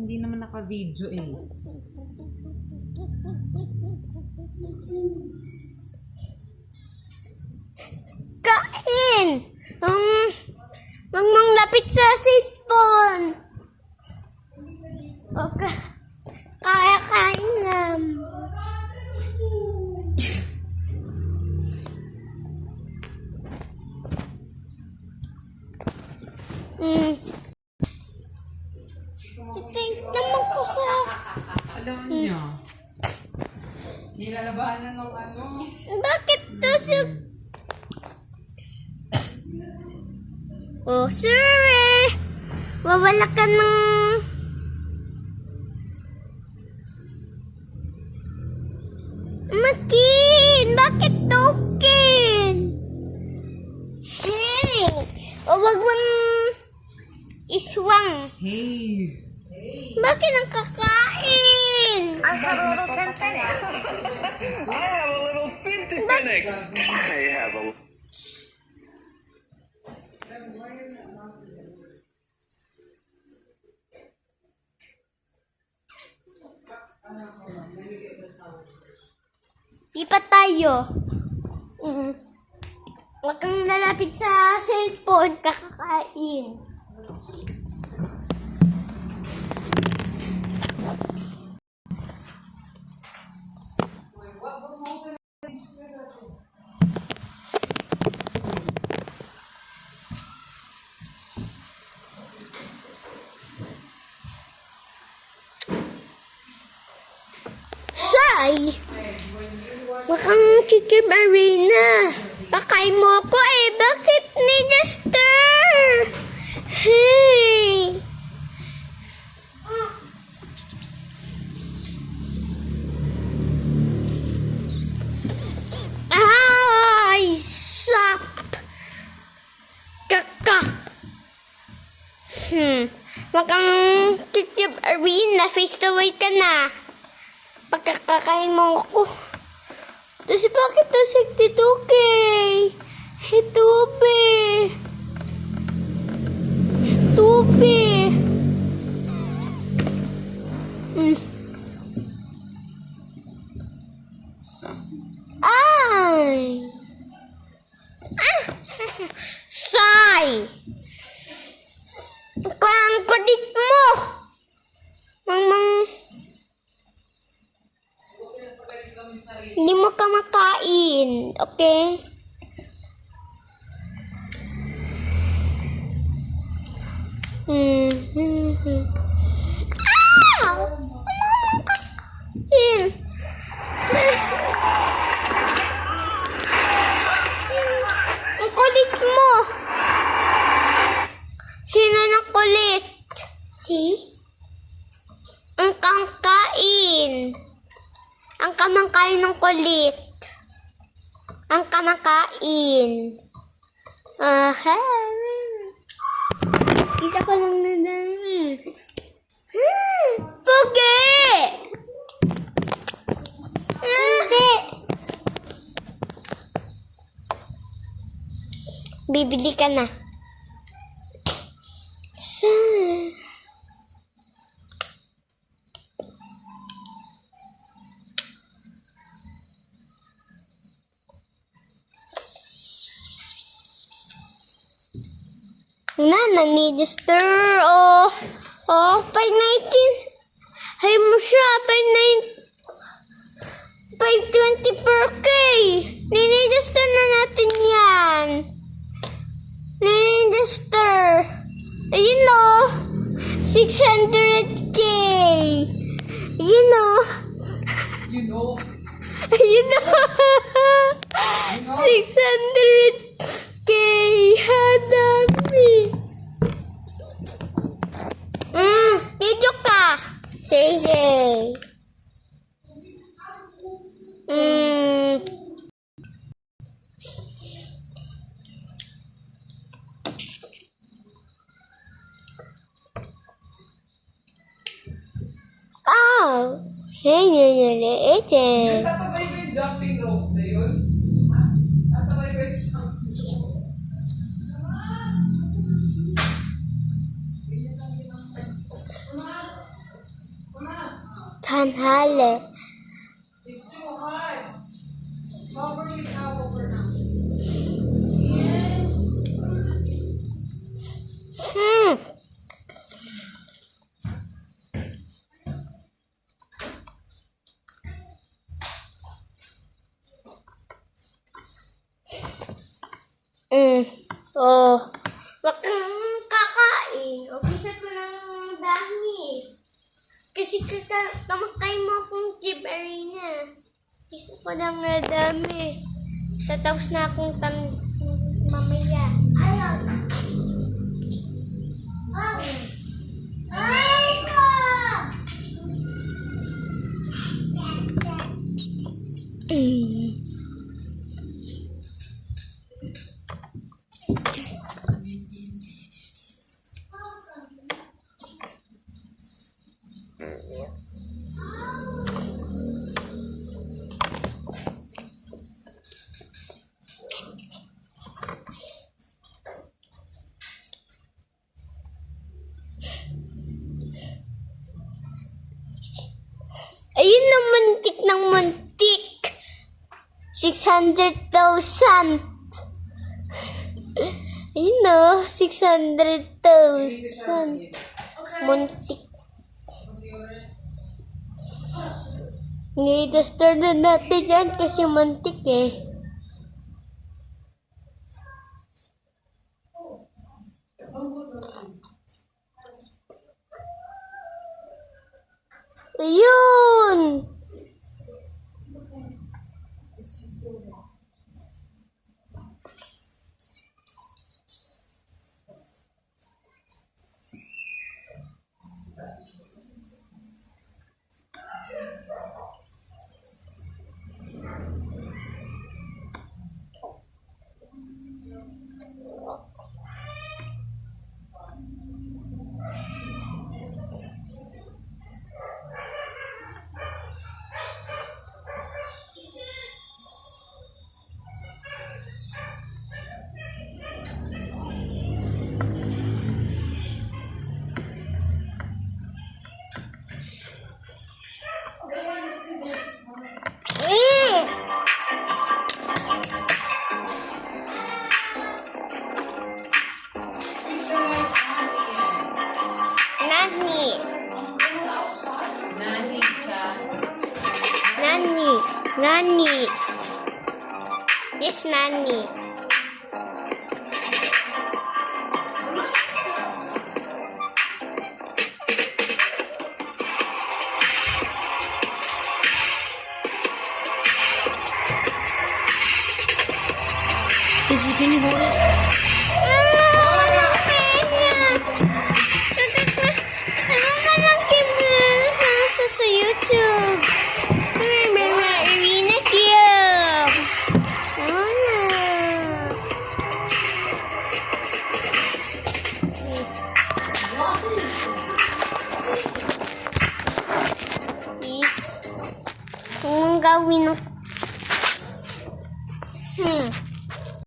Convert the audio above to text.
Hindi naman naka-video eh. Kain! Mang lapit sa cellphone. Okay. Kaya kain na. Tingin naman ko sa... Alam niyo. Nilalabanan ng ano. Bakit to sa... Oh, sir! Wawala ka ng... Makin! Bakit token? Hey! O wag mong iswang. Hey! Bakit ang kakain? I have a little Phoenix. I have a Lipat tayo. Huwag kang lalapit sa cellphone, kakakain. Say! Huwag kang kikim arena. Pakain mo ako eh. Bakit ni Duster? Hey! Ay! Sap! Kaka! Huwag kang kikim arena. Face the way ka na. Pagkakakain mo ako. Tapos bakit na 62K? Tupi. Tupi. Ay. Say. Ang kulit mo. Hindi mo ka makain, okay? Ah! Wala mong kakain. Ang kulit mo. Sino ng kulit? Si? Ang kangkain. Ang kamangkain ng kulit. Ang kamangkain. Aha. Isa ko lang nadami. Pugi! Hindi. Bibili ka na. Saan? Nani-Duster. Oh, 519. Hay mo siya, 520 per K. Nani-Duster na natin yan. Nani-Duster. Ayun o. 600K. Ayun o. You know. Ayun o. 600K. Hadami. Video ka. Say. Oh. Hey, naliit eh. Tatabay ba yung jumping rope na yun? Tatabay ba yung jumping rope? tanghali. It's too hot. Cover your towel for now. Hmm. Oh. Wag kang kakain. O, bisa ko ng dami. Kasi kamakain mo akong Kib Arena. Isa ko ng dami. Tatapos na akong mamaya. Ayos. Oh. Ay, ko! Ayun na, muntik ng muntik. 600,000. Ayun na, 600,000. Muntik. Ni-duster na natin yan kasi muntik eh. Ayun! Nani. Nani ka. Nani. Nani. Yes, Nani. Sissy, can you hold it? Sa YouTube. Arena Cube. Please. Kung gawin